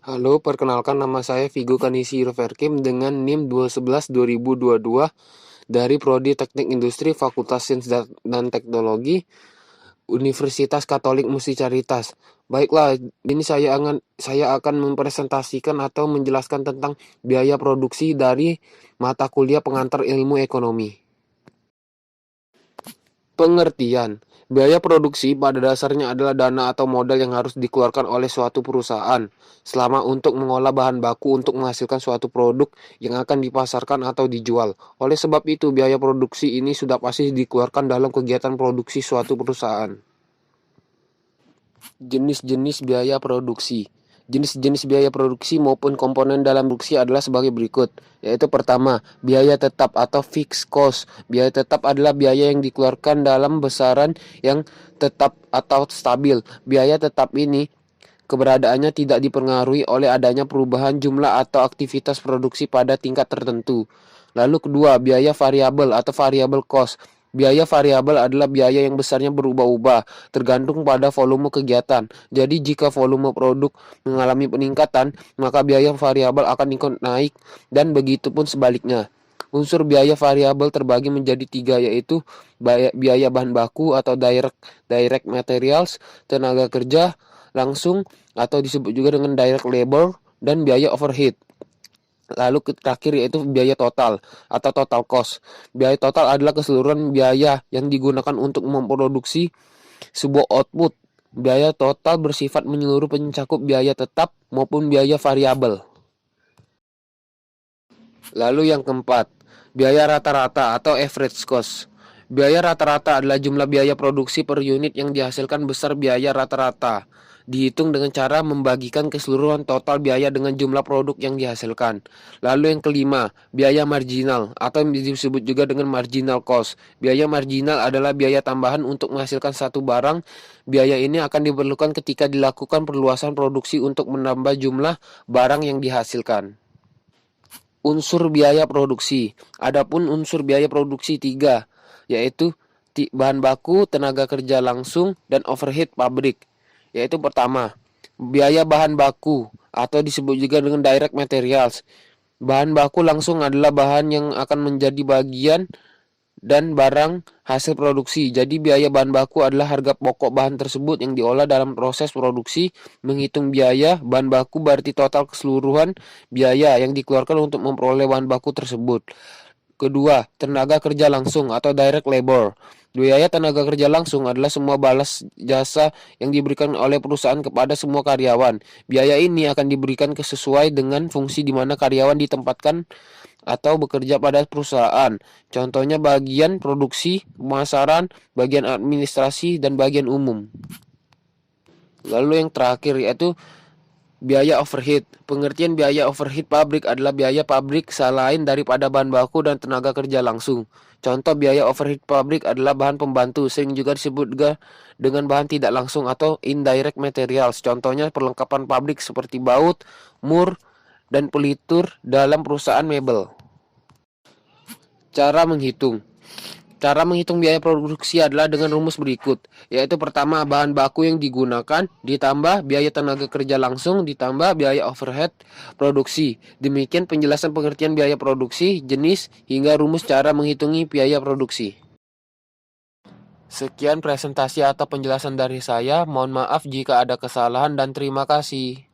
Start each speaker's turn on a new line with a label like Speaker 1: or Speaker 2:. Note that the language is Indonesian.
Speaker 1: Halo, perkenalkan nama saya Vigo Kanisi Roverkim dengan NIM 211-2022 dari Prodi Teknik Industri Fakultas Sains dan Teknologi Universitas Katolik Musi Caritas. Baiklah, ini saya akan mempresentasikan atau menjelaskan tentang biaya produksi dari mata kuliah pengantar ilmu ekonomi. Pengertian: biaya produksi pada dasarnya adalah dana atau modal yang harus dikeluarkan oleh suatu perusahaan selama untuk mengolah bahan baku untuk menghasilkan suatu produk yang akan dipasarkan atau dijual. Oleh sebab itu, biaya produksi ini sudah pasti dikeluarkan dalam kegiatan produksi suatu perusahaan. Jenis-jenis biaya produksi. Jenis-jenis biaya produksi maupun komponen dalam produksi adalah sebagai berikut, yaitu pertama, biaya tetap atau fixed cost. Biaya tetap adalah biaya yang dikeluarkan dalam besaran yang tetap atau stabil. Biaya tetap ini keberadaannya tidak dipengaruhi oleh adanya perubahan jumlah atau aktivitas produksi pada tingkat tertentu. Lalu kedua, biaya variabel atau variable cost. Biaya variabel adalah biaya yang besarnya berubah-ubah, tergantung pada volume kegiatan. Jadi jika volume produk mengalami peningkatan, maka biaya variabel akan ikut naik dan begitu pun sebaliknya. Unsur biaya variabel terbagi menjadi tiga, yaitu biaya bahan baku atau direct materials, tenaga kerja langsung atau disebut juga dengan direct labor, dan biaya overhead. Lalu terakhir yaitu biaya total atau total cost. Biaya total adalah keseluruhan biaya yang digunakan untuk memproduksi sebuah output. Biaya total bersifat menyeluruh, mencakup biaya tetap maupun biaya variabel. Lalu yang keempat, biaya rata-rata atau average cost. Biaya rata-rata adalah jumlah biaya produksi per unit yang dihasilkan besar biaya rata-rata. Dihitung dengan cara membagikan keseluruhan total biaya dengan jumlah produk yang dihasilkan. Lalu yang kelima, biaya marginal atau disebut juga dengan marginal cost. Biaya marginal adalah biaya tambahan untuk menghasilkan satu barang. Biaya ini akan diperlukan ketika dilakukan perluasan produksi untuk menambah jumlah barang yang dihasilkan. Unsur biaya produksi. Adapun unsur biaya produksi tiga, yaitu bahan baku, tenaga kerja langsung, dan overhead pabrik. Yaitu pertama, biaya bahan baku atau disebut juga dengan direct materials. Bahan baku langsung adalah bahan yang akan menjadi bagian dan barang hasil produksi. Jadi biaya bahan baku adalah harga pokok bahan tersebut yang diolah dalam proses produksi. Menghitung biaya bahan baku berarti total keseluruhan biaya yang dikeluarkan untuk memperoleh bahan baku tersebut. Kedua, tenaga kerja langsung atau direct labor. Biaya tenaga kerja langsung adalah semua balas jasa yang diberikan oleh perusahaan kepada semua karyawan. Biaya ini akan diberikan sesuai dengan fungsi di mana karyawan ditempatkan atau bekerja pada perusahaan. Contohnya bagian produksi, pemasaran, bagian administrasi, dan bagian umum. Lalu yang terakhir yaitu biaya overhead. Pengertian biaya overhead pabrik adalah biaya pabrik selain daripada bahan baku dan tenaga kerja langsung. Contoh biaya overhead pabrik adalah bahan pembantu, sering juga disebut dengan bahan tidak langsung atau indirect materials. Contohnya perlengkapan pabrik seperti baut, mur, dan pelitur dalam perusahaan mebel. Cara menghitung. Cara menghitung biaya produksi adalah dengan rumus berikut, yaitu pertama, bahan baku yang digunakan ditambah biaya tenaga kerja langsung ditambah biaya overhead produksi. Demikian penjelasan pengertian biaya produksi, jenis, hingga rumus cara menghitungi biaya produksi. Sekian presentasi atau penjelasan dari saya. Mohon maaf jika ada kesalahan dan terima kasih.